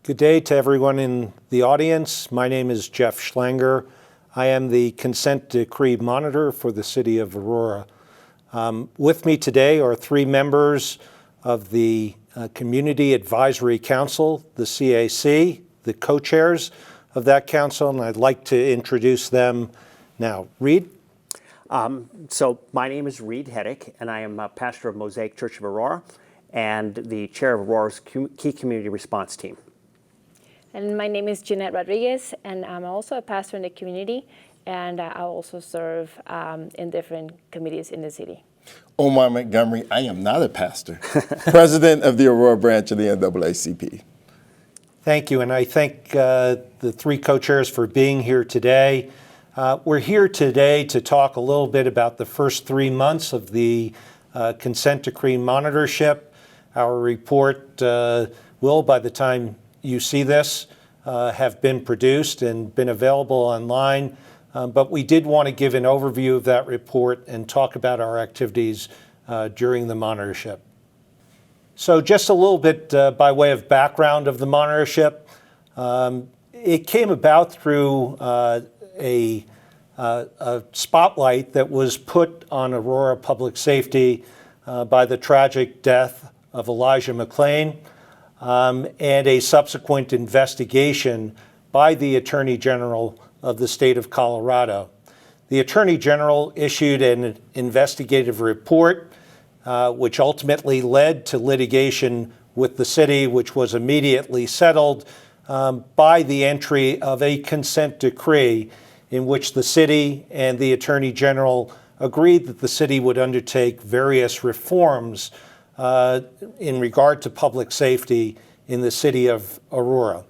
Good day to everyone in the audience. My name is Jeff Schlanger. I am the consent decree monitor for the city of Aurora. With me today are three members of the Community Advisory Council, the CAC, the co-chairs of that council, and I'd like to introduce them now. Reed? So my name is Reed Heddick, and I am a pastor of Mosaic Church of Aurora and the chair of Aurora's Key Community Response Team. And my name is Jeanette Rodriguez, and I'm also a pastor in the community, and I also serve in different committees in the city. Omar Montgomery, I am not a pastor, president of the Aurora branch of the NAACP. Thank you, and I thank the three co-chairs for being here today. We're here today to talk a little bit about the first 3 months of the consent decree monitorship. Our report will, by the time you see this, have been produced and been available online. But we did want to give an overview of that report and talk about our activities during the monitorship. So just a little bit by way of background of the monitorship. It came about through a spotlight that was put on Aurora public safety by the tragic death of Elijah McClain and a subsequent investigation by the Attorney General of the state of Colorado. The Attorney General issued an investigative report which ultimately led to litigation with the city, which was immediately settled by the entry of a consent decree in which the city and the Attorney General agreed that the city would undertake various reforms in regard to public safety in the city of Aurora.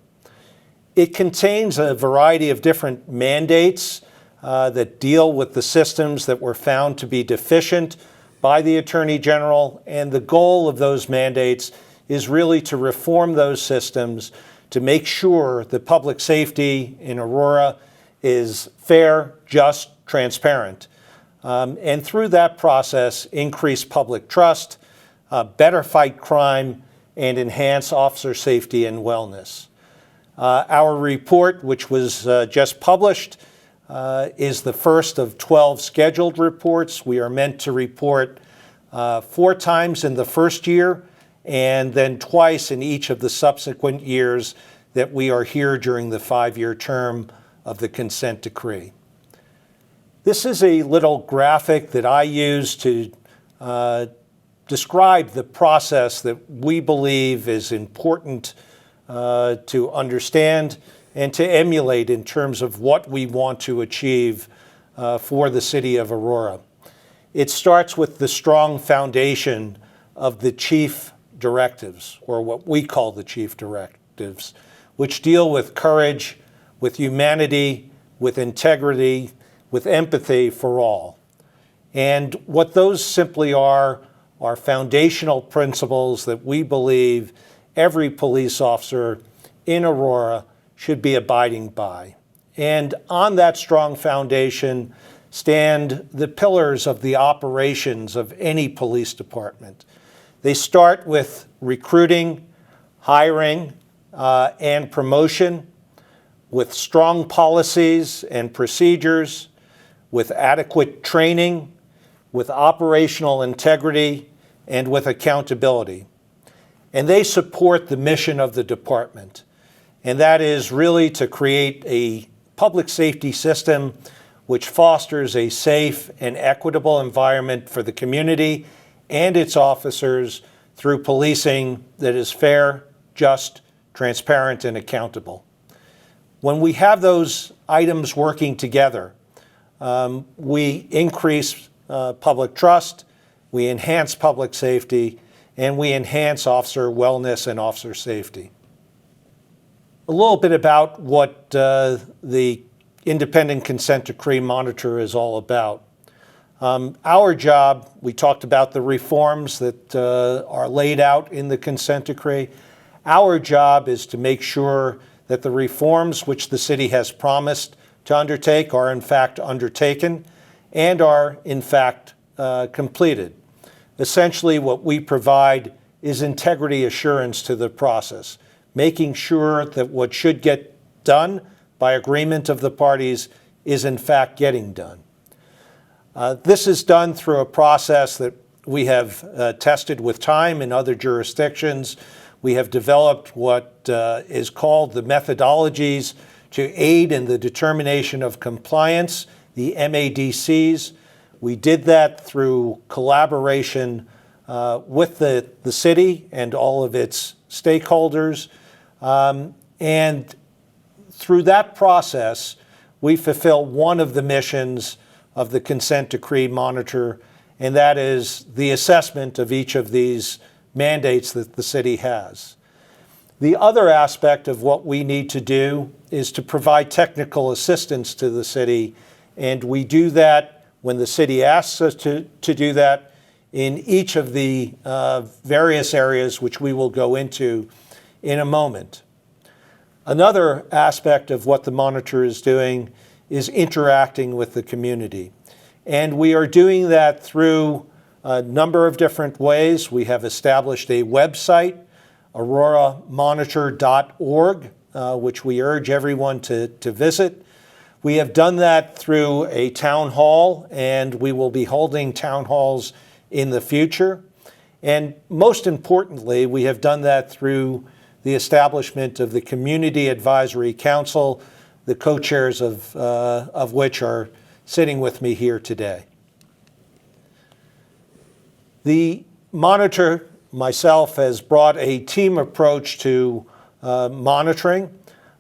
It contains a variety of different mandates that deal with the systems that were found to be deficient by the Attorney General, and the goal of those mandates is really to reform those systems to make sure that public safety in Aurora is fair, just, transparent. And through that process, increase public trust, better fight crime, and enhance officer safety and wellness. Our report, which was just published, is the first of 12 scheduled reports. We are meant to report 4 times in the first year and then twice in each of the subsequent years that we are here during the 5-year term of the consent decree. This is a little graphic that I use to describe the process that we believe is important to understand and to emulate in terms of what we want to achieve for the city of Aurora. It starts with the strong foundation of the chief directives, or what we call the chief directives, which deal with courage, with humanity, with integrity, with empathy for all. And what those simply are foundational principles that we believe every police officer in Aurora should be abiding by. And on that strong foundation stand the pillars of the operations of any police department. They start with recruiting, hiring, and promotion, with strong policies and procedures, with adequate training, with operational integrity, and with accountability. And they support the mission of the department. And that is really to create a public safety system which fosters a safe and equitable environment for the community and its officers through policing that is fair, just, transparent, and accountable. When we have those items working together, we increase public trust, we enhance public safety, and we enhance officer wellness and officer safety. A little bit about what the Independent Consent Decree Monitor is all about. Our job, we talked about the reforms that are laid out in the consent decree. Our job is to make sure that the reforms which the city has promised to undertake are in fact undertaken and are in fact completed. Essentially, what we provide is integrity assurance to the process, making sure that what should get done by agreement of the parties is in fact getting done. This is done through a process that we have tested with time in other jurisdictions. We have developed what is called the methodologies to aid in the determination of compliance, the MADCs. We did that through collaboration with the city and all of its stakeholders. And through that process, we fulfill one of the missions of the consent decree monitor, and that is the assessment of each of these mandates that the city has. The other aspect of what we need to do is to provide technical assistance to the city, and we do that when the city asks us to do that in each of the various areas which we will go into in a moment. Another aspect of what the monitor is doing is interacting with the community. And we are doing that through a number of different ways. We have established a website, auroramonitor.org, which we urge everyone to visit. We have done that through a town hall, and we will be holding town halls in the future. And most importantly, we have done that through the establishment of the Community Advisory Council, the co-chairs of which are sitting with me here today. The monitor, myself, has brought a team approach to monitoring.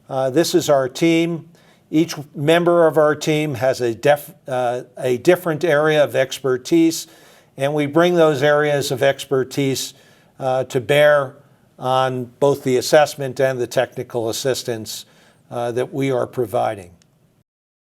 This is our team. Each member of our team has a different area of expertise, and we bring those areas of expertise to bear on both the assessment and the technical assistance that we are providing.